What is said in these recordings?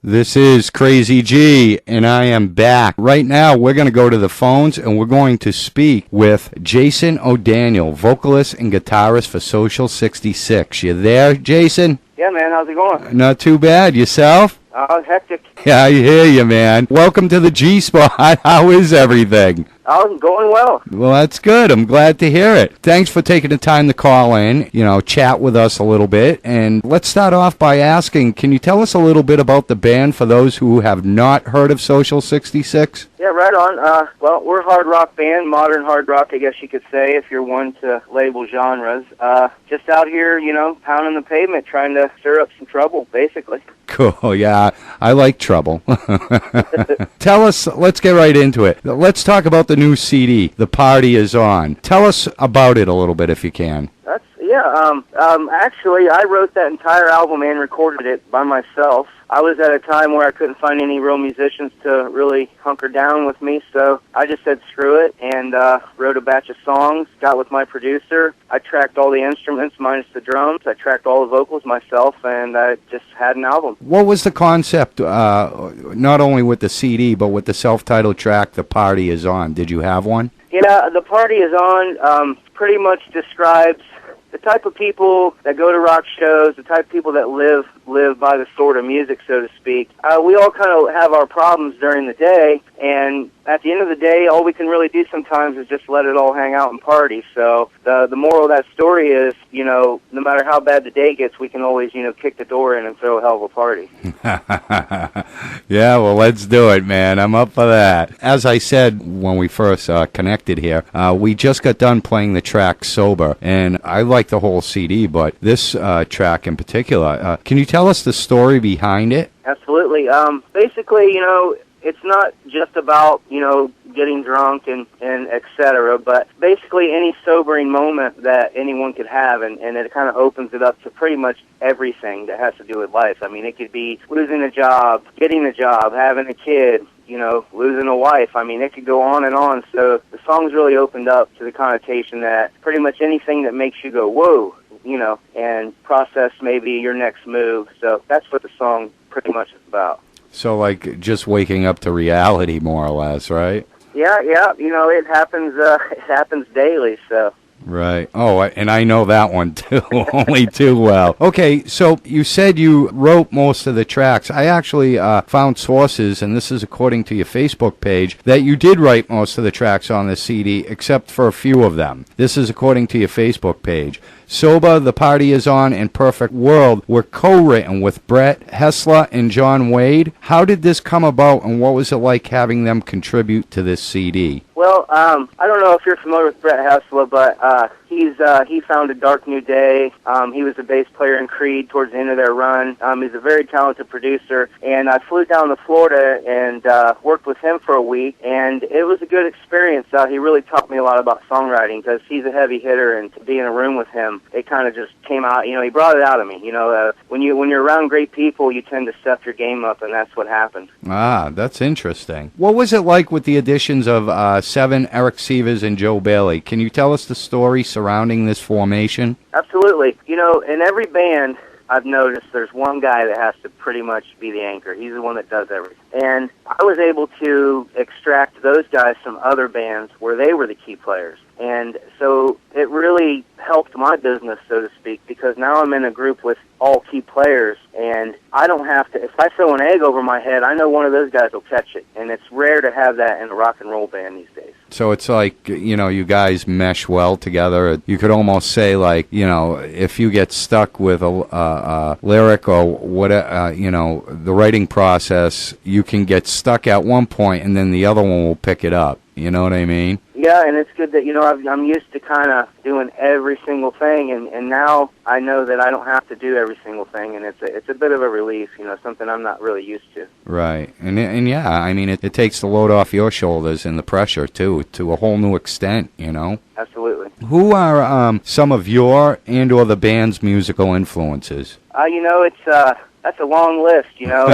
This is Crazy G, and I am back. Right now, we're going to go to the phones, and we're going to speak with Jason O'Daniel, vocalist and guitarist for Social 66. You there, Jason? Yeah, man. How's it going? Not too bad. Yourself? Hectic. Yeah, I hear you, man. Welcome to the G-Spot. How is everything? Oh, going well. Well, that's good. I'm glad to hear it. Thanks for taking the time to call in, chat with us a little bit. And let's start off by asking, can you tell us a little bit about the band for those who have not heard of Social 66? Yeah, right on. Well, we're a hard rock band, modern hard rock, I guess you could say, if you're one to label genres. Just out here, pounding the pavement, trying to stir up some trouble, basically. Cool, yeah. I like trouble. Tell us, let's get right into it. Let's talk about the new CD, The Party Is On. Tell us about it a little bit if you can. Actually, I wrote that entire album and recorded it by myself. I was at a time where I couldn't find any real musicians to really hunker down with me, so I just said screw it and wrote a batch of songs, got with my producer. I tracked all the instruments minus the drums. I tracked all the vocals myself, and I just had an album. What was the concept, not only with the CD, but with the self-titled track, The Party Is On? Did you have one? Yeah, The Party Is On pretty much describes the type of people that go to rock shows, the type of people that live by the sword of music, so to speak. We all kind of have our problems during the day, and at the end of the day, all we can really do sometimes is just let it all hang out and party. So the moral of that story is, no matter how bad the day gets, we can always, kick the door in and throw a hell of a party. Yeah, well, let's do it, man. I'm up for that. As I said when we first connected here, we just got done playing the track Sober, and I like the whole CD, but this track in particular, can you tell us the story behind it? Absolutely. Basically, it's not just about, getting drunk and et cetera, but basically any sobering moment that anyone could have, and it kind of opens it up to pretty much everything that has to do with life. I mean, it could be losing a job, getting a job, having a kid, losing a wife. I mean, it could go on and on. So the song's really opened up to the connotation that pretty much anything that makes you go, whoa, and process maybe your next move. So that's what the song pretty much is about. So like just waking up to reality, more or less, right? Yeah, it happens daily, so. Right. Oh, and I know that one too, only too well. Okay, so you said you wrote most of the tracks. I actually found sources, and this is according to your Facebook page, that you did write most of the tracks on the CD, except for a few of them. This is according to your Facebook page. Sober, The Party Is On, and Perfect World were co-written with Brett Hessler and John Wade. How did this come about, and what was it like having them contribute to this CD? Well, I don't know if you're familiar with Brett Hessler, but he founded Dark New Day. He was a bass player in Creed towards the end of their run. He's a very talented producer, and I flew down to Florida and worked with him for a week, and it was a good experience. He really taught me a lot about songwriting because he's a heavy hitter, and to be in a room with him, it kind of just came out. He brought it out of me. When you're around great people, you tend to step your game up, and that's what happened. Ah, that's interesting. What was it like with the additions of Seven, Eric Sievers, and Joe Bailey? Can you tell us the story surrounding this formation? Absolutely. In every band, I've noticed there's one guy that has to pretty much be the anchor. He's the one that does everything. And I was able to extract those guys from other bands where they were the key players. And so it really helped my business, so to speak, because now I'm in a group with all key players, and I don't have to, if I throw an egg over my head, I know one of those guys will catch it. And it's rare to have that in a rock and roll band these days. So it's like, you guys mesh well together. You could almost say, like, if you get stuck with a lyric or what, the writing process, you can get stuck at one point, and then the other one will pick it up. You know what I mean? Yeah, and it's good that, I'm used to kind of doing every single thing, and now I know that I don't have to do every single thing, and it's a bit of a relief, something I'm not really used to. Right. And yeah, I mean, it takes the load off your shoulders and the pressure, too, to a whole new extent, Absolutely. Who are some of your and or the band's musical influences? that's a long list, you know.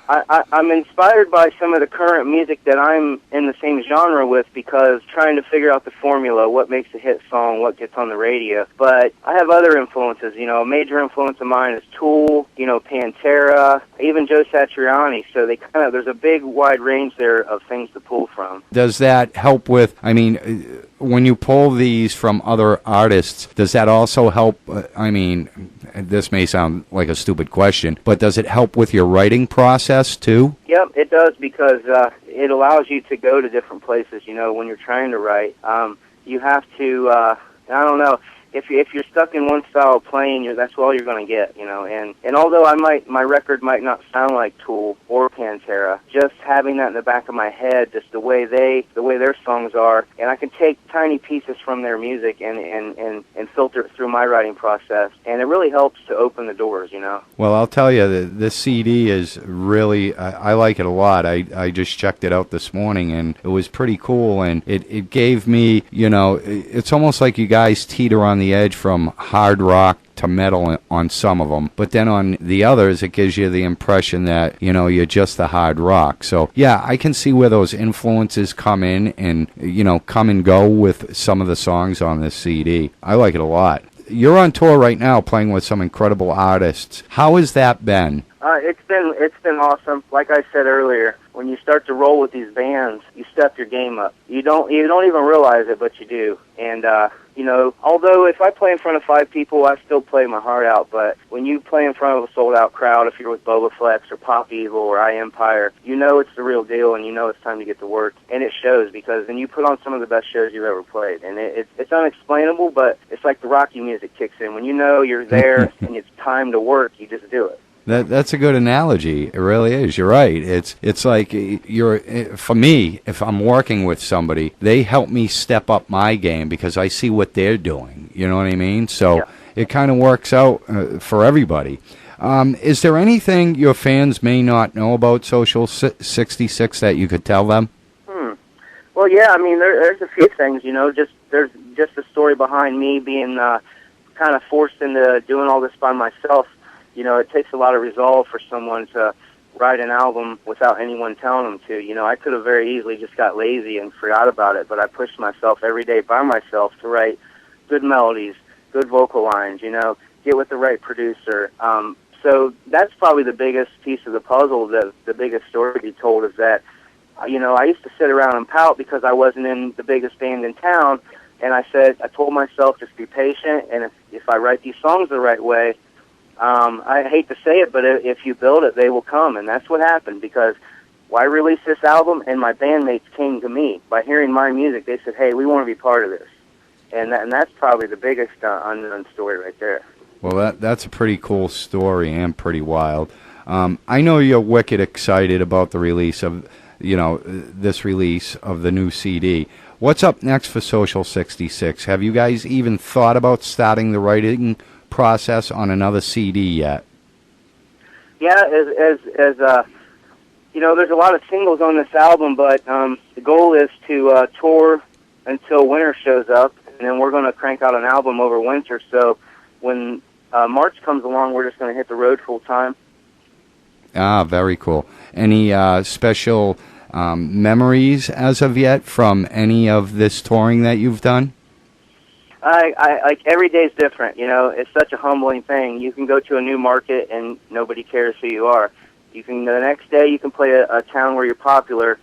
I'm inspired by some of the current music that I'm in the same genre with, because trying to figure out the formula, what makes a hit song, what gets on the radio. But I have other influences, you know. A major influence of mine is Tool, you know, Pantera, even Joe Satriani. So they kind of, there's a big wide range there of things to pull from. Does that help with, I mean, when you pull these from other artists, does that also help, I mean, this may sound like a stupid question, but does it help with your writing process too? Yep, it does, because it allows you to go to different places, you know, when you're trying to write. You have to, I don't know, if you're stuck in one style of playing, that's all you're going to get, you know. And although my record might not sound like Tool or Pantera, just having that in the back of my head, just the way their songs are, and I can take tiny pieces from their music and filter it through my writing process, and it really helps to open the doors, you know. Well, I'll tell you, this CD is really, I like it a lot. I just checked it out this morning, and it was pretty cool, and it gave me, you know, it's almost like you guys teeter on the edge from hard rock to metal on some of them, but then on the others it gives you the impression that, you know, you're just the hard rock. So yeah, I can see where those influences come in and, you know, come and go with some of the songs on this CD. I like it a lot. You're on tour right now playing with some incredible artists. How has that been? It's been awesome. Like I said earlier, when you start to roll with these bands, you step your game up. You don't even realize it, but you do. And you know, although if I play in front of 5 people, I still play my heart out. But when you play in front of a sold-out crowd, if you're with Boba Flex or Pop Evil or I Empire, you know it's the real deal, and you know it's time to get to work. And it shows, because then you put on some of the best shows you've ever played. And it's unexplainable, but it's like the Rocky music kicks in. When you know you're there and it's time to work, you just do it. That's a good analogy. It really is. You're right. It's like for me, if I'm working with somebody, they help me step up my game because I see what they're doing. You know what I mean? So yeah. It kind of works out for everybody. Is there anything your fans may not know about Social 66 that you could tell them? Well, yeah. I mean, there's a few things. You know, there's just the story behind me being kind of forced into doing all this by myself. You know, it takes a lot of resolve for someone to write an album without anyone telling them to. You know, I could have very easily just got lazy and forgot about it, but I pushed myself every day by myself to write good melodies, good vocal lines, you know, get with the right producer. So that's probably the biggest piece of the puzzle, the biggest story to be told, is that, you know, I used to sit around and pout because I wasn't in the biggest band in town, and I told myself, just be patient, and if I write these songs the right way, I hate to say it, but if you build it, they will come. And that's what happened, because why release this album? And my bandmates came to me. By hearing my music, they said, hey, we want to be part of this. And that's probably the biggest unknown story right there. Well, that's a pretty cool story and pretty wild. I know you're wicked excited about the release of, you know, this release of the new CD. What's up next for Social 66? Have you guys even thought about starting the writing process on another CD yet? Yeah, as you know, there's a lot of singles on this album, but the goal is to tour until winter shows up, and then we're going to crank out an album over winter. So when March comes along, we're just going to hit the road full time. Ah, very cool. Any special memories as of yet from any of this touring that you've done? I like, every day's different, you know. It's such a humbling thing. You can go to a new market and nobody cares who you are. The next day you can play a town where you're popular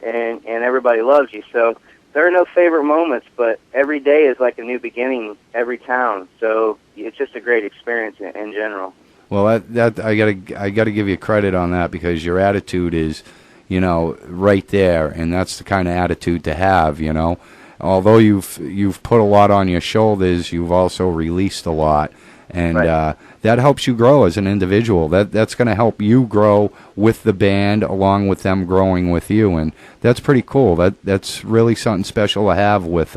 and everybody loves you. So there are no favorite moments, but every day is like a new beginning every town. So it's just a great experience in general. Well, that I gotta give you credit on that, because your attitude is, you know, right there, and that's the kind of attitude to have, you know. Although you've put a lot on your shoulders, you've also released a lot, and right. That helps you grow as an individual. That's going to help you grow with the band, along with them growing with you, and that's pretty cool. That's really something special to have with,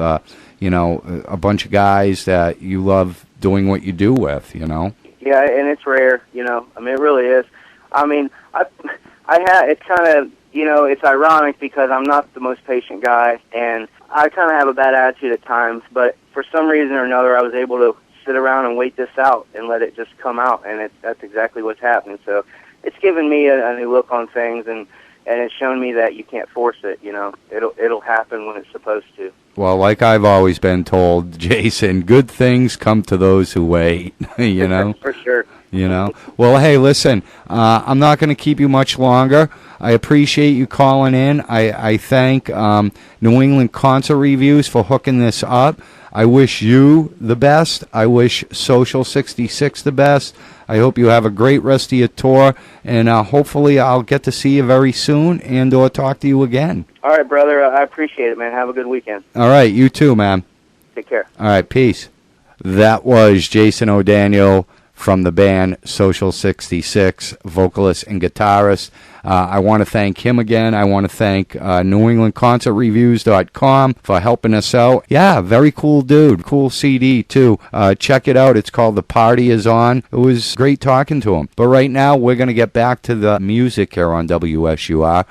you know, a bunch of guys that you love doing what you do with, you know. Yeah, and it's rare, you know. I mean, it really is. I mean, it's kind of, you know, it's ironic because I'm not the most patient guy, and I kind of have a bad attitude at times, but for some reason or another, I was able to sit around and wait this out and let it just come out, and that's exactly what's happening. So it's given me a new look on things, and it's shown me that you can't force it. You know, it'll happen when it's supposed to. Well, like I've always been told, Jason, good things come to those who wait. You know, for sure. You know. Well, hey, listen, I'm not going to keep you much longer. I appreciate you calling in. I thank New England Concert Reviews for hooking this up. I wish you the best. I wish Social 66 the best. I hope you have a great rest of your tour, and hopefully I'll get to see you very soon and or talk to you again. All right, brother. I appreciate it, man. Have a good weekend. All right, you too, man. Take care. All right, peace. That was Jason O'Daniel from the band Social 66, vocalist and guitarist. I want to thank him again. I want to thank NewEnglandConcertReviews.com for helping us out. Yeah, very cool dude. Cool CD, too. Check it out. It's called The Party Is On. It was great talking to him. But right now, we're going to get back to the music here on WSUR.